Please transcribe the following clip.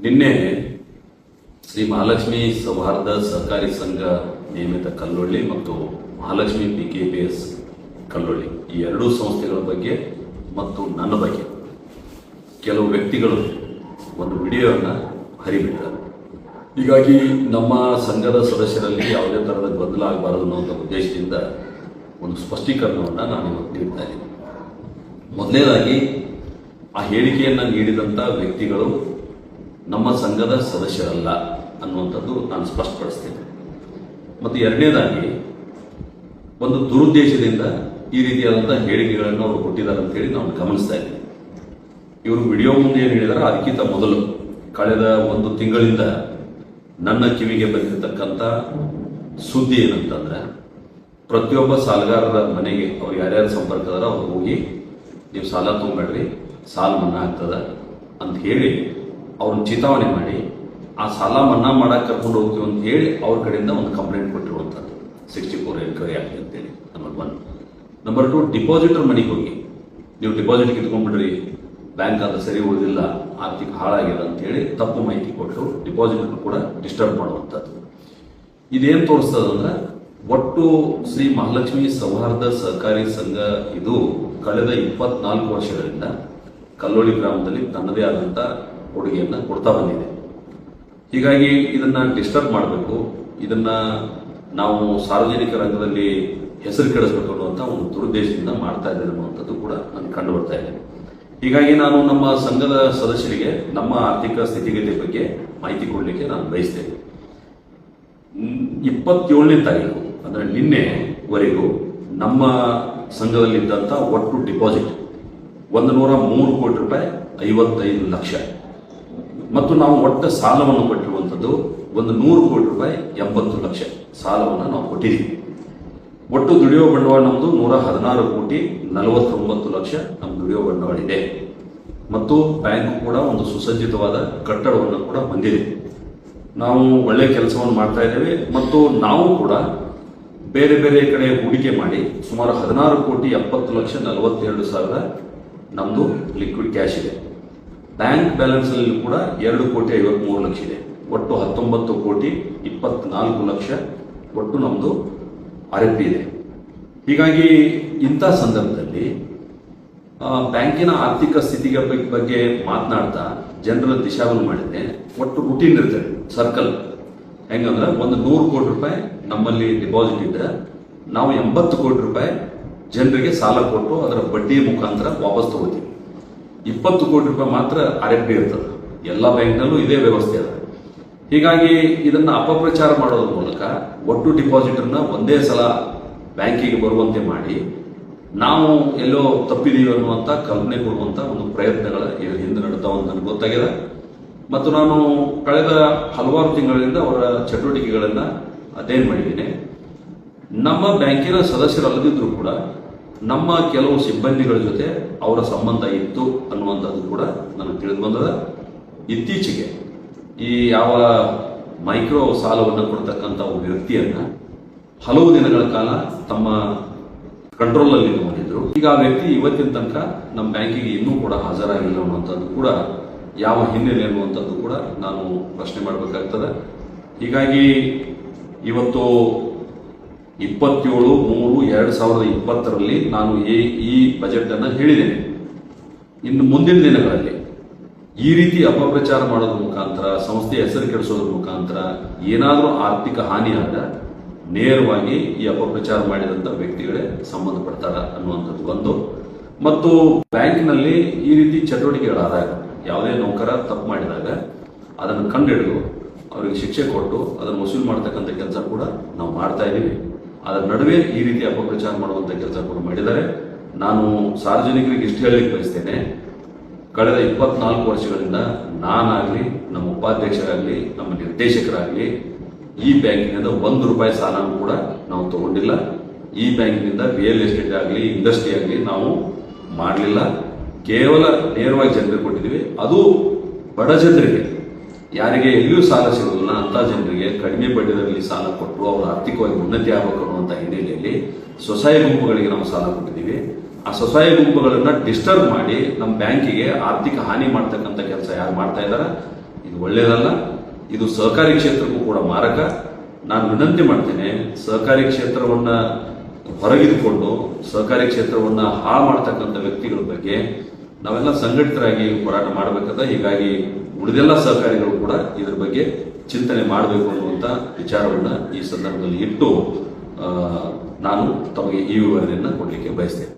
ನಿನ್ನೆ ಶ್ರೀ ಮಹಾಲಕ್ಷ್ಮಿ ಸೌಹಾರ್ದ ಸಹಕಾರಿ ಸಂಘ ನಿಯಮಿತ ಕಲ್ಲೊಳ್ಳಿ ಮತ್ತು ಮಹಾಲಕ್ಷ್ಮಿ PKPS ಕಲ್ಲೊಳ್ಳಿ ಈ ಎರಡೂ ಸಂಸ್ಥೆಗಳ ಬಗ್ಗೆ ಮತ್ತು ನನ್ನ ಬಗ್ಗೆ ಕೆಲವು ವ್ಯಕ್ತಿಗಳು ಒಂದು ವಿಡಿಯೋವನ್ನು ಹರಿಬಿಟ್ಟಿದ್ದಾರೆ. ಹೀಗಾಗಿ ನಮ್ಮ ಸಂಘದ ಸದಸ್ಯರಲ್ಲಿ ಯಾವುದೇ ಥರದ ಗೊಂದಲ ಆಗಬಾರದು ಅನ್ನೋ ಉದ್ದೇಶದಿಂದ ಒಂದು ಸ್ಪಷ್ಟೀಕರಣವನ್ನು ನಾನು ಇವತ್ತು ನೀಡ್ತಾ ಇದ್ದೀನಿ. ಮೊದಲನೇದಾಗಿ ಆ ಹೇಳಿಕೆಯನ್ನು ನೀಡಿದಂಥ ವ್ಯಕ್ತಿಗಳು ನಮ್ಮ ಸಂಘದ ಸದಸ್ಯರಲ್ಲ ಅನ್ನುವಂಥದ್ದು ನಾನು ಸ್ಪಷ್ಟಪಡಿಸ್ತೇನೆ. ಮತ್ತು ಎರಡನೇದಾಗಿ ಒಂದು ದುರುದ್ದೇಶದಿಂದ ಈ ರೀತಿಯಾದಂಥ ಹೇಳಿಕೆಗಳನ್ನು ಅವರು ಕೊಟ್ಟಿದ್ದಾರೆ ಅಂತೇಳಿ ನಾವು ಗಮನಿಸ್ತಾ ಇದ್ದೀವಿ. ಇವರು ವಿಡಿಯೋ ಮುಂದೆ ಏನು ಹೇಳಿದಾರೆ ಅದಕ್ಕಿಂತ ಮೊದಲು ಕಳೆದ ಒಂದು ತಿಂಗಳಿಂದ ನನ್ನ ಕಿವಿಗೆ ಬಂದಿರತಕ್ಕಂಥ ಸುದ್ದಿ ಏನಂತಂದ್ರೆ, ಪ್ರತಿಯೊಬ್ಬ ಸಾಲಗಾರರ ಮನೆಗೆ ಅವ್ರು ಯಾರ್ಯಾರು ಸಂಪರ್ಕ ಅದಾರ ಅವ್ರು ಹೋಗಿ ನೀವು ಸಾಲ ತೊಗೊಂಬೇಡ್ರಿ, ಸಾಲ ಮನ್ನಾ ಆಗ್ತದ ಅಂತ ಹೇಳಿ ಅವ್ರನ್ನ ಚಿತಾವಣೆ ಮಾಡಿ ಆ ಸಾಲ ಮನ್ನಾ ಮಾಡಕ್ಕೆ ಕರ್ಕೊಂಡು ಹೋಗ್ತೀವಿ ಅಂತ ಹೇಳಿ ಅವ್ರ ಕಡೆಯಿಂದ ಒಂದು ಕಂಪ್ಲೇಂಟ್ ಕೊಟ್ಟಿರುವಂಥದ್ದು 64 ಎನ್ಕ್ವೈರಿ ಆಗಲಿ ಅಂತೇಳಿ. ನಂಬರ್ 1. ನಂಬರ್ 2, ಡಿಪಾಸಿಟರ್ ಮನೆಗೆ ಹೋಗಿ ನೀವು ಡಿಪಾಸಿಟ್ ಕಿತ್ಕೊಂಡ್ಬಿಡ್ರಿ, ಬ್ಯಾಂಕ್ ಅದು ಸರಿ ಉಳಿದಿಲ್ಲ, ಆರ್ಥಿಕ ಹಾಳಾಗಿದೆ ಅಂತೇಳಿ ತಪ್ಪು ಮಾಹಿತಿ ಕೊಟ್ಟು ಡಿಪಾಸಿಟರ್ ಕೂಡ ಡಿಸ್ಟರ್ಬ್ ಮಾಡುವಂಥದ್ದು. ಇದೇನು ತೋರಿಸ್ತದಂದ್ರೆ, ಒಟ್ಟು ಶ್ರೀ ಮಹಾಲಕ್ಷ್ಮಿ ಸೌಹಾರ್ದ ಸಹಕಾರಿ ಸಂಘ ಇದು ಕಳೆದ 24 ವರ್ಷಗಳಿಂದ ಕಲ್ಲೊಳ್ಳಿ ಗ್ರಾಮದಲ್ಲಿ ತನ್ನದೇ ಆದಂಥ ಕೊಡುಗೆಯನ್ನು ಕೊಡ್ತಾ ಬಂದಿದೆ. ಹೀಗಾಗಿ ಇದನ್ನ ಡಿಸ್ಟರ್ಬ್ ಮಾಡಬೇಕು, ಇದನ್ನ ನಾವು ಸಾರ್ವಜನಿಕ ರಂಗದಲ್ಲಿ ಹೆಸರು ಕೆಡಿಸಬೇಕು ಅನ್ನುವಂಥ ಒಂದು ದುರುದ್ದೇಶದಿಂದ ಮಾಡ್ತಾ ಇದ್ದೇನೆ ಅನ್ನುವಂಥದ್ದು ಕೂಡ ನನಗೆ ಕಂಡು ಬರ್ತಾ ಇದೆ. ಹೀಗಾಗಿ ನಾನು ನಮ್ಮ ಸಂಘದ ಸದಸ್ಯರಿಗೆ ನಮ್ಮ ಆರ್ಥಿಕ ಸ್ಥಿತಿಗತಿ ಬಗ್ಗೆ ಮಾಹಿತಿ ಕೊಡಲಿಕ್ಕೆ ನಾನು ಬಯಸ್ತೇನೆ. 27ನೇ ತಾರೀಕು ಅಂದರೆ ನಿನ್ನೆವರೆಗೂ ನಮ್ಮ ಸಂಘದಲ್ಲಿದ್ದಂಥ ಒಟ್ಟು ಡಿಪಾಸಿಟ್ 103 ಕೋಟಿ ರೂಪಾಯಿ 55 ಲಕ್ಷ ಮತ್ತು ನಾವು ಒಟ್ಟು ಸಾಲವನ್ನು ಕೊಟ್ಟಿರುವಂಥದ್ದು 100 ಕೋಟಿ ರೂಪಾಯಿ 80 ಲಕ್ಷ ಸಾಲವನ್ನು ನಾವು ಕೊಟ್ಟಿದ್ದೀವಿ. ಒಟ್ಟು ದುಡಿಯುವ ಬಂಡವಾಳ ನಮ್ಮದು 116 ಕೋಟಿ 49 ಲಕ್ಷ ನಮ್ಮ ದುಡಿಯುವ ಬಂಡವಾಳ ಇದೆ. ಮತ್ತು ಬ್ಯಾಂಕ್ ಕೂಡ ಒಂದು ಸುಸಜ್ಜಿತವಾದ ಕಟ್ಟಡವನ್ನು ಕೂಡ ಹೊಂದಿದೆ. ನಾವು ಒಳ್ಳೆಯ ಕೆಲಸವನ್ನು ಮಾಡ್ತಾ ಇದ್ದೇವೆ ಮತ್ತು ನಾವು ಕೂಡ ಬೇರೆ ಬೇರೆ ಕಡೆ ಹೂಡಿಕೆ ಮಾಡಿ ಸುಮಾರು 16 ಕೋಟಿ 70 ಲಕ್ಷ 42 ಸಾವಿರ ನಮ್ಮದು ಲಿಕ್ವಿಡ್ ಕ್ಯಾಶ್ ಇದೆ. ಬ್ಯಾಂಕ್ ಬ್ಯಾಲೆನ್ಸ್ ಅಲ್ಲಿ ಕೂಡ 2 ಕೋಟಿ 53 ಲಕ್ಷ ಇದೆ. ಒಟ್ಟು 19 ಕೋಟಿ 24 ಲಕ್ಷ ಒಟ್ಟು ನಮ್ಮದು RFP ಇದೆ. ಹೀಗಾಗಿ ಇಂಥ ಸಂದರ್ಭದಲ್ಲಿ ಬ್ಯಾಂಕಿನ ಆರ್ಥಿಕ ಸ್ಥಿತಿಗೆ ಬಗ್ಗೆ ಮಾತನಾಡ್ತಾ ಜನರ ದಿಶಾವನ್ನು ಮಾಡಿದ್ರೆ ಒಟ್ಟು ರೂಟೀನ್ ಇರ್ತದೆ ಸರ್ಕಲ್. ಹೆಂಗಂದ್ರೆ 100 ಕೋಟಿ ರೂಪಾಯಿ ನಮ್ಮಲ್ಲಿ ಡಿಪಾಸಿಟ್ ಇದ್ರೆ ನಾವು 80 ಕೋಟಿ ರೂಪಾಯಿ ಜನರಿಗೆ ಸಾಲ ಕೊಟ್ಟು ಅದರ ಬಡ್ಡಿ ಮುಖಾಂತರ ವಾಪಸ್ ತಗೋತೀವಿ. 20 ಕೋಟಿ ರೂಪಾಯಿ ಮಾತ್ರ RFP ಇರ್ತದೆ. ಎಲ್ಲ ಬ್ಯಾಂಕ್ನಲ್ಲೂ ಇದೇ ವ್ಯವಸ್ಥೆ ಅದ. ಹೀಗಾಗಿ ಇದನ್ನ ಅಪಪ್ರಚಾರ ಮಾಡೋದ್ರ ಮೂಲಕ ಒಟ್ಟು ಡಿಪಾಸಿಟರ್ನ ಒಂದೇ ಸಲ ಬ್ಯಾಂಕಿಗೆ ಬರುವಂತೆ ಮಾಡಿ ನಾವು ಎಲ್ಲೋ ತಪ್ಪಿದೀವಿ ಅನ್ನುವಂಥ ಕಲ್ಪನೆ ಕೊಡುವಂಥ ಒಂದು ಪ್ರಯತ್ನಗಳ ಇದರ ಹಿಂದೆ ನಡೀತಾವ ಅಂತ ನನಗೆ ಗೊತ್ತಾಗಿದೆ. ಮತ್ತು ನಾನು ಕಳೆದ ಹಲವಾರು ತಿಂಗಳಿಂದ ಅವರ ಚಟುವಟಿಕೆಗಳನ್ನು ಅಧ್ಯಯನ ಮಾಡಿದ್ದೀನಿ. ನಮ್ಮ ಬ್ಯಾಂಕಿನ ಸದಸ್ಯರಲ್ಲದಿದ್ರೂ ಕೂಡ ನಮ್ಮ ಕೆಲವು ಸಿಬ್ಬಂದಿಗಳ ಜೊತೆ ಅವರ ಸಂಬಂಧ ಇತ್ತು ಅನ್ನುವಂಥದ್ದು ಕೂಡ ನನಗೆ ತಿಳಿದು ಬಂದದ. ಇತ್ತೀಚೆಗೆ ಈ ಯಾವ ಮೈಕ್ರೋ ಸಾಲವನ್ನು ಕೊಡ್ತಕ್ಕಂಥ ಒಬ್ಬ ವ್ಯಕ್ತಿಯನ್ನ ಹಲವು ದಿನಗಳ ಕಾಲ ತಮ್ಮ ಕಂಟ್ರೋಲಲ್ಲಿ ಇಟ್ಕೊಂಡಿದ್ರು. ಈಗ ಆ ವ್ಯಕ್ತಿ ಇವತ್ತಿನ ತನಕ ನಮ್ಮ ಬ್ಯಾಂಕಿಗೆ ಇನ್ನೂ ಕೂಡ ಹಾಜರಾಗಿಲ್ಲ ಅನ್ನುವಂಥದ್ದು ಕೂಡ ಯಾವ ಹಿನ್ನೆಲೆ ಅನ್ನುವಂಥದ್ದು ಕೂಡ ನಾನು ಪ್ರಶ್ನೆ ಮಾಡಬೇಕಾಗ್ತದೆ. ಹೀಗಾಗಿ ಇವತ್ತು 27/3/2020 ನಾನು ಈ ಬಜೆಟ್ ಅನ್ನು ಹೇಳಿದ್ದೇನೆ. ಇನ್ನು ಮುಂದಿನ ದಿನಗಳಲ್ಲಿ ಈ ರೀತಿ ಅಪಪ್ರಚಾರ ಮಾಡೋದ್ರ ಮುಖಾಂತರ, ಸಂಸ್ಥೆಯ ಹೆಸರು ಕೆಡಿಸೋದ್ರ ಮುಖಾಂತರ ಏನಾದರೂ ಆರ್ಥಿಕ ಹಾನಿ ಆದ ನೇರವಾಗಿ ಈ ಅಪಪ್ರಚಾರ ಮಾಡಿದಂಥ ವ್ಯಕ್ತಿಗಳೇ ಸಂಬಂಧಪಡ್ತಾರ ಅನ್ನುವಂಥದ್ದು ಒಂದು. ಮತ್ತು ಬ್ಯಾಂಕ್ನಲ್ಲಿ ಈ ರೀತಿ ಚಟುವಟಿಕೆಗಳಾದಾಗ ಯಾವುದೇ ನೌಕರ ತಪ್ಪು ಮಾಡಿದಾಗ ಅದನ್ನು ಕಂಡುಹಿಡಿದು ಅವರಿಗೆ ಶಿಕ್ಷೆ ಕೊಟ್ಟು ಅದನ್ನು ವಸೂಲು ಮಾಡ್ತಕ್ಕಂಥ ಕೆಲಸ ಕೂಡ ನಾವು ಮಾಡ್ತಾ ಇದ್ದೀವಿ. ಅದರ ನಡುವೆ ಈ ರೀತಿ ಅಪಪ್ರಚಾರ ಮಾಡುವಂಥ ಕೆಲಸ ಕೂಡ ಮಾಡಿದ್ದಾರೆ. ನಾನು ಸಾರ್ವಜನಿಕರಿಗೆ ಇಷ್ಟು ಹೇಳಲಿಕ್ಕೆ ಬಯಸ್ತೇನೆ, ಕಳೆದ 24 ವರ್ಷಗಳಿಂದ ನಾನಾಗಲಿ, ನಮ್ಮ ಉಪಾಧ್ಯಕ್ಷರಾಗಲಿ, ನಮ್ಮ ನಿರ್ದೇಶಕರಾಗಲಿ ಈ ಬ್ಯಾಂಕಿನಿಂದ 1 ರೂಪಾಯಿ ಸಾಲನೂ ಕೂಡ ನಾವು ತಗೊಂಡಿಲ್ಲ. ಈ ಬ್ಯಾಂಕಿನಿಂದ ರಿಯಲ್ ಎಸ್ಟೇಟ್ ಆಗಲಿ, ಇಂಡಸ್ಟ್ರಿ ಆಗಲಿ ನಾವು ಮಾಡಲಿಲ್ಲ. ಕೇವಲ ನೇರವಾಗಿ ಜನರಿಗೆ ಕೊಟ್ಟಿದ್ದೀವಿ. ಅದು ಬಡ ಜನರಿಗೆ, ಯಾರಿಗೆ ಎಲ್ಲಿಯೂ ಸಾಲ ಸಿಗೋದಿಲ್ಲ ಅಂತ ಜನರಿಗೆ ಕಡಿಮೆ ಬಡ್ಡಿದಲ್ಲಿ ಸಾಲ ಕೊಟ್ಟು ಅವರು ಆರ್ಥಿಕವಾಗಿ ಉನ್ನತಿ ಆಗಬೇಕು ಅನ್ನುವಂಥ ಹಿನ್ನೆಲೆಯಲ್ಲಿ ಸ್ವಸಹಾಯ ಗುಂಪುಗಳಿಗೆ ನಾವು ಸಾಲ ಕೊಟ್ಟಿದ್ದೀವಿ. ಆ ಸ್ವಸಹಾಯ ಗುಂಪುಗಳನ್ನ ಡಿಸ್ಟರ್ಬ್ ಮಾಡಿ ನಮ್ಮ ಬ್ಯಾಂಕಿಗೆ ಆರ್ಥಿಕ ಹಾನಿ ಮಾಡ್ತಕ್ಕಂಥ ಕೆಲಸ ಯಾರು ಮಾಡ್ತಾ ಇದ್ದಾರೆ ಇದು ಒಳ್ಳೆಯದಲ್ಲ. ಇದು ಸಹಕಾರಿ ಕ್ಷೇತ್ರಕ್ಕೂ ಕೂಡ ಮಾರಕ. ನಾನು ವಿನಂತಿ ಮಾಡ್ತೇನೆ, ಸಹಕಾರಿ ಕ್ಷೇತ್ರವನ್ನ ಹೊರಗಿದ್ಕೊಂಡು ಸಹಕಾರಿ ಕ್ಷೇತ್ರವನ್ನ ಹಾಳು ಮಾಡ್ತಕ್ಕಂಥ ವ್ಯಕ್ತಿಗಳ ಬಗ್ಗೆ ನಾವೆಲ್ಲ ಸಂಘಟಿತರಾಗಿ ಹೋರಾಟ ಮಾಡಬೇಕಾದ. ಹೀಗಾಗಿ ಉಳಿದೆಲ್ಲ ಸಹಕಾರಿಗಳು ಕೂಡ ಇದರ ಬಗ್ಗೆ ಚಿಂತನೆ ಮಾಡಬೇಕು ಅನ್ನುವಂಥ ವಿಚಾರವನ್ನ ಈ ಸಂದರ್ಭದಲ್ಲಿ ಇಟ್ಟು ನಾನು ತಮಗೆ ಈ ವಿವರಣೆಯನ್ನು ಕೊಡಲಿಕ್ಕೆ ಬಯಸ್ತೇನೆ.